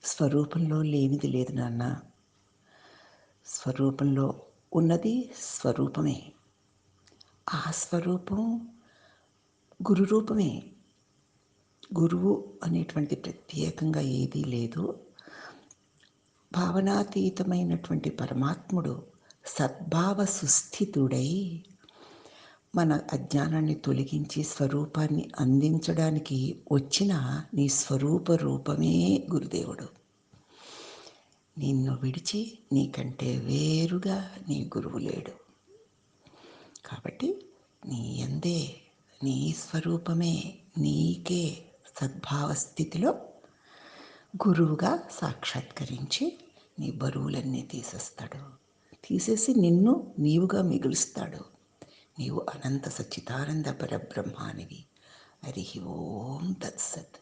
స్వరూపంలో లేనిది లేదు నాన్న. స్వరూపంలో ఉన్నది స్వరూపమే. ఆ స్వరూపం గురు రూపమే. గురువు అనేటువంటి ప్రత్యేకంగా ఏదీ లేదు. భావనాతీతమైనటువంటి పరమాత్ముడు సద్భావ సుస్థితుడై మన అజ్ఞానాన్ని తొలగించి స్వరూపాన్ని అందించడానికి వచ్చిన నీ స్వరూప రూపమే గురుదేవుడు. నిన్ను విడిచి నీకంటే వేరుగా నీ గురువు లేడు. కాబట్టి నీ యందే నీ స్వరూపమే నీకే సద్భావ స్థితిలో గురువుగా సాక్షాత్కరించి నీ బరువులన్నీ తీసేస్తాడు. తీసేసి నిన్ను నీవుగా మిగులుస్తాడు. నీవు అనంత సచ్చిదానంద పరబ్రహ్మానివి. హరి ఓం తత్సత్.